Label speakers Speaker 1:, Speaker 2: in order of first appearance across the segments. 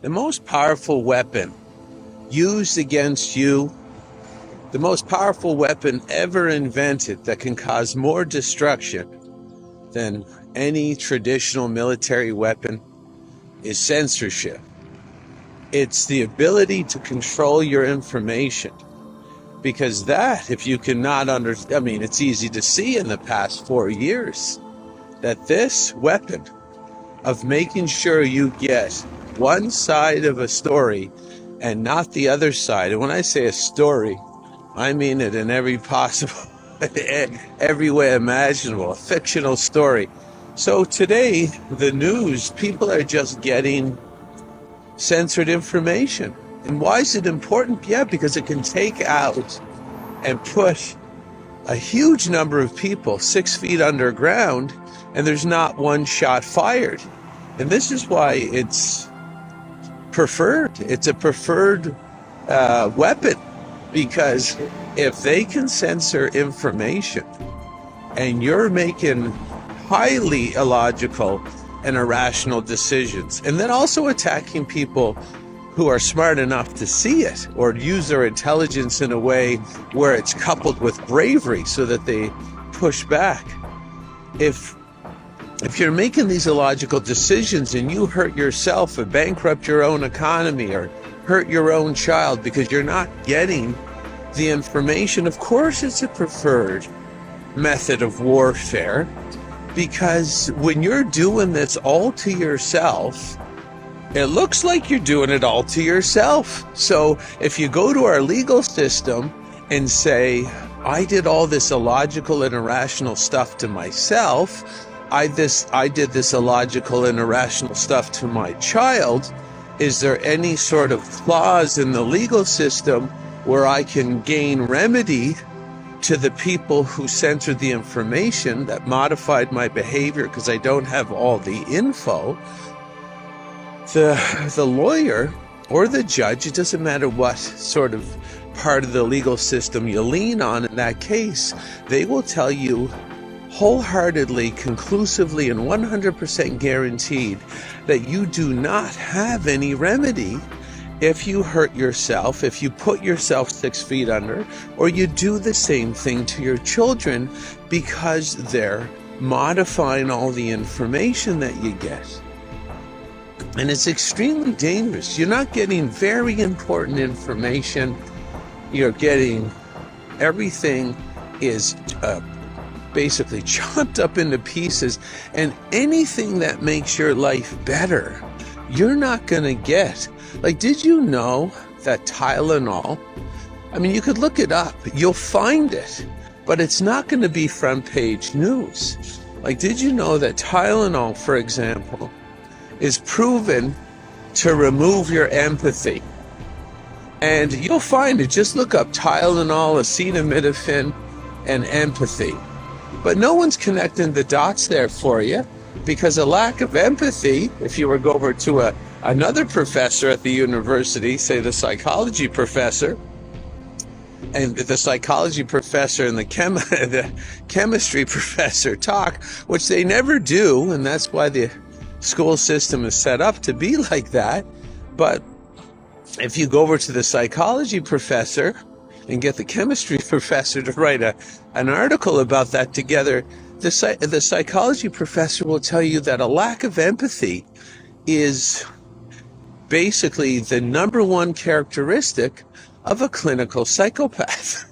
Speaker 1: The most powerful weapon used against you, the most powerful weapon ever invented that can cause more destruction than any traditional military weapon is censorship. It's the ability to control your information. Because that, if you cannot understand, I mean, it's easy to see in the past 4 years that this weapon of making sure you get one side of a story and not the other side. And when I say a story, I mean it in every possible, every way imaginable, a fictional story. So today, the news, people are just getting censored information. And why is it important? Yeah, because it can take out and push a huge number of people 6 feet underground, and there's not one shot fired. And this is why it's preferred. It's a preferred weapon, because if they can censor information and you're making highly illogical and irrational decisions, and then also attacking people who are smart enough to see it or use their intelligence in a way where it's coupled with bravery so that they push back. If you're making these illogical decisions and you hurt yourself or bankrupt your own economy or hurt your own child because you're not getting the information, of course it's a preferred method of warfare, because when you're doing this all to yourself, it looks like you're doing it all to yourself. So if you go to our legal system and say, I did all this illogical and irrational stuff to myself, I did this illogical and irrational stuff to my child, is there any sort of clause in the legal system where I can gain remedy to the people who censored the information that modified my behavior because I don't have all the info? The lawyer or the judge, it doesn't matter what sort of part of the legal system you lean on in that case, they will tell you wholeheartedly, conclusively, and 100% guaranteed that you do not have any remedy if you hurt yourself, if you put yourself 6 feet under, or you do the same thing to your children, because they're modifying all the information that you get. And it's extremely dangerous. You're not getting very important information. You're getting everything is basically chopped up into pieces, and anything that makes your life better, you're not going to get. Like, did you know that Tylenol, I mean, you could look it up, you'll find it, but it's not going to be front page news. Like, did you know that Tylenol, for example, is proven to remove your empathy? And you'll find it. Just look up Tylenol, acetaminophen, and empathy. But no one's connecting the dots there for you, because a lack of empathy, if you were to go over to another professor at the university, say the psychology professor, and the psychology professor and the chemistry professor talk, which they never do, and that's why the school system is set up to be like that. But if you go over to the psychology professor and get the chemistry professor to write an article about that together, the psychology professor will tell you that a lack of empathy is basically the number one characteristic of a clinical psychopath.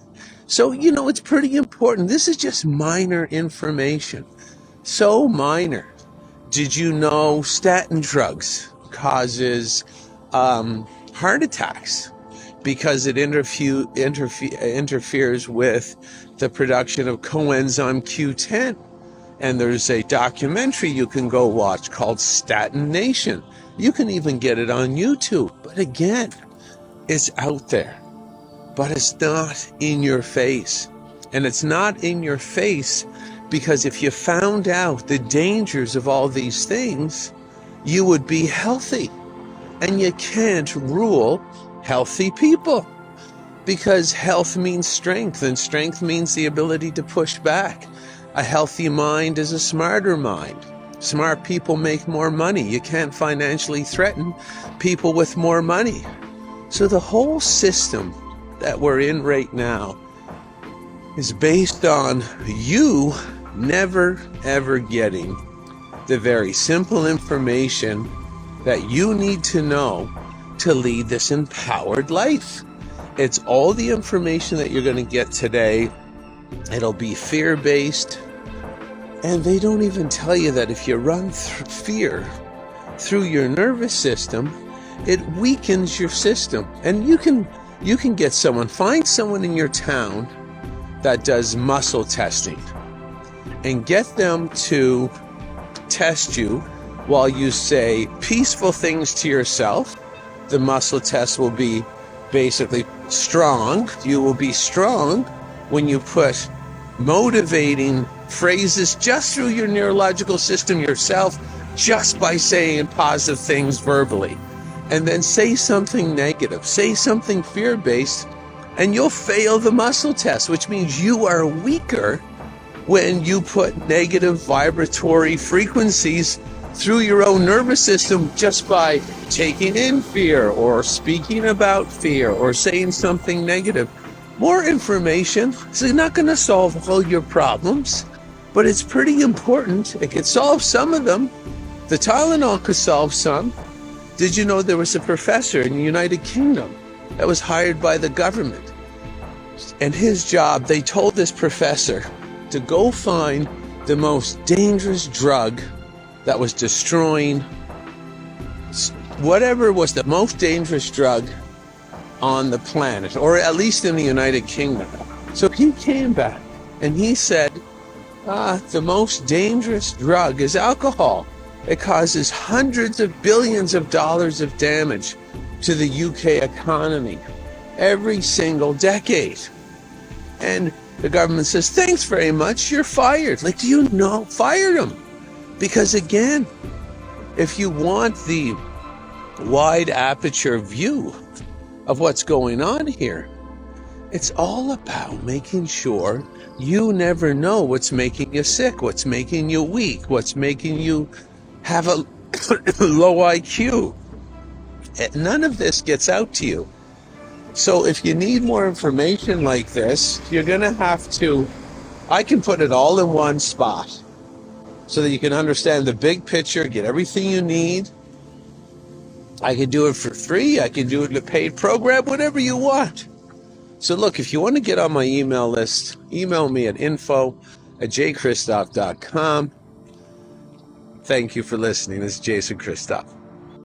Speaker 1: So, you know, it's pretty important. This is just minor information. So minor. Did you know statin drugs causes heart attacks because it interferes with the production of coenzyme Q10? And there's a documentary you can go watch called Statin Nation. You can even get it on YouTube. But again, it's out there, but it's not in your face. And it's not in your face because if you found out the dangers of all these things, you would be healthy. And you can't rule healthy people, because health means strength, and strength means the ability to push back. A healthy mind is a smarter mind. Smart people make more money. You can't financially threaten people with more money. So the whole system that we're in right now is based on you never ever getting the very simple information that you need to know to lead this empowered life. It's all the information that you're going to get today. It'll be fear-based. And they don't even tell you that if you run fear through your nervous system, it weakens your system. And you can get someone, find someone in your town that does muscle testing and get them to test you while you say peaceful things to yourself. The muscle test will be basically strong. You will be strong when you put motivating phrases just through your neurological system yourself, just by saying positive things verbally. And then say something negative, say something fear-based, and you'll fail the muscle test, which means you are weaker when you put negative vibratory frequencies through your own nervous system just by taking in fear or speaking about fear or saying something negative. More information is not going to solve all your problems, but it's pretty important. It could solve some of them. The Tylenol could solve some. Did you know there was a professor in the United Kingdom that was hired by the government? And his job, they told this professor to go find the most dangerous drug that was destroying whatever was the most dangerous drug on the planet, or at least in the United Kingdom. So he came back and he said, the most dangerous drug is alcohol. It causes hundreds of billions of dollars of damage to the UK economy every single decade. And the government says, thanks very much, you're fired. Like, do you know? Fired him. Because again, if you want the wide aperture view of what's going on here, it's all about making sure you never know what's making you sick, what's making you weak, what's making you have a low IQ. None of this gets out to you. So if you need more information like this, you're going to have to, I can put it all in one spot so that you can understand the big picture, get everything you need. I can do it for free. I can do it in a paid program, whatever you want. So look, if you want to get on my email list, email me at info@jchristoff.com. Thank you for listening. This is Jason Christoff.